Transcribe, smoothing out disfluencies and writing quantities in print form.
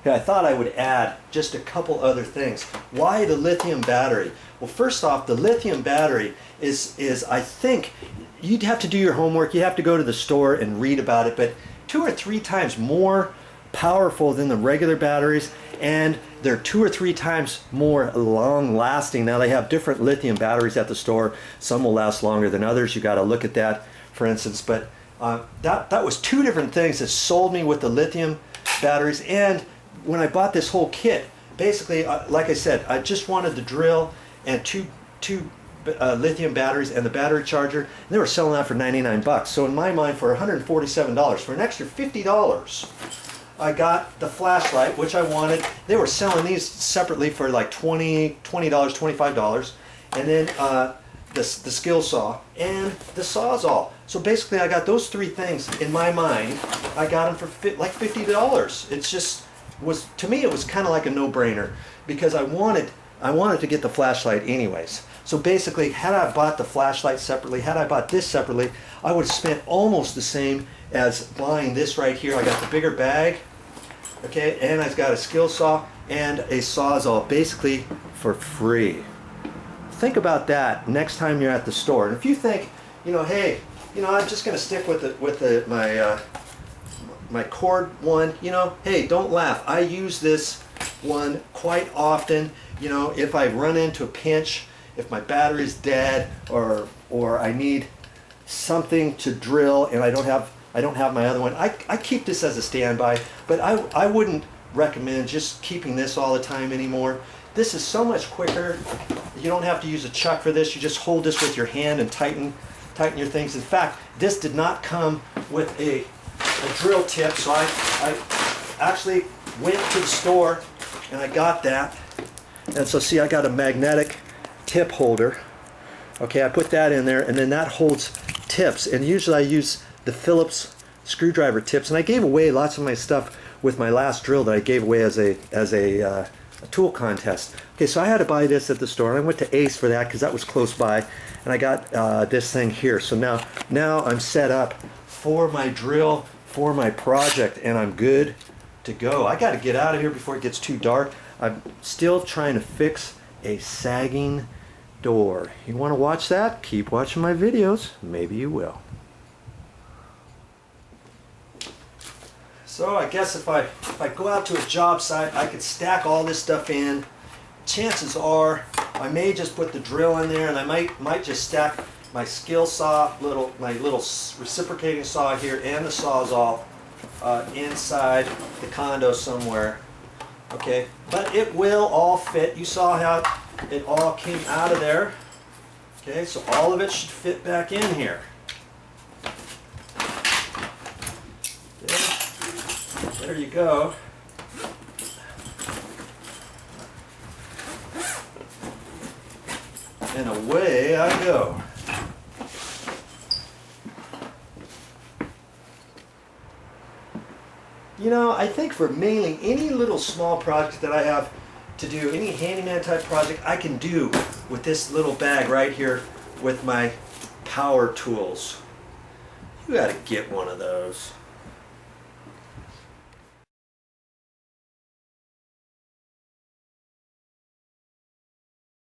Okay, I thought I would add just a couple other things. Why the lithium battery? Well, first off, the lithium battery is I think, you'd have to do your homework, you have to go to the store and read about it, but 2 or 3 times more powerful than the regular batteries, and they're 2 or 3 times more long lasting. Now they have different lithium batteries at the store. Some will last longer than others. You got to look at that, for instance. But that was 2 different things that sold me with the lithium batteries. And when I bought this whole kit, basically, like I said, I just wanted the drill and two lithium batteries and the battery charger. And they were selling that for 99 bucks. So in my mind, for $147, for an extra $50, I got the flashlight, which I wanted. They were selling these separately for like $20, $25, and then the skill saw and the Sawzall. So basically, I got those 3 things in my mind. I got them for like $50. It's just to me, it was kind of like a no-brainer because I wanted to get the flashlight anyways. So basically, had I bought the flashlight separately, had I bought this separately, I would have spent almost the same as buying this right here. I got the bigger bag, okay, and I've got a skill saw and a Sawzall basically for free. Think about that next time you're at the store. And if you think, hey, I'm just going to stick with my cord one, hey, don't laugh. I use this one quite often. If I run into a pinch, if my battery's dead, or I need something to drill and I don't have my other one, I keep this as a standby. But I wouldn't recommend just keeping this all the time anymore. This is so much quicker. You don't have to use a chuck for this. You just hold this with your hand and tighten your things. In fact, this did not come with a drill tip, so I actually went to the store and I got that. And so see, I got a magnetic tip holder. Okay, I put that in there, and then that holds tips. And usually I use the Phillips screwdriver tips, and I gave away lots of my stuff with my last drill that I gave away as a tool contest. Okay, so I had to buy this at the store, and I went to Ace for that because that was close by, and I got this thing here. So now I'm set up for my drill, for my project, and I'm good to go. I got to get out of here before it gets too dark. I'm still trying to fix a sagging door. You want to watch that? Keep watching my videos. Maybe you will. So I guess if I go out to a job site, I could stack all this stuff in. Chances are I may just put the drill in there, and I might just stack my skill saw, my little reciprocating saw here, and the Sawzall inside the condo somewhere. Okay, but it will all fit. You saw how it all came out of there. Okay, so all of it should fit back in here. Okay, there you go. And away I go. I think for mainly any little small project that I have to do, any handyman type project, I can do with this little bag right here with my power tools. You gotta get one of those.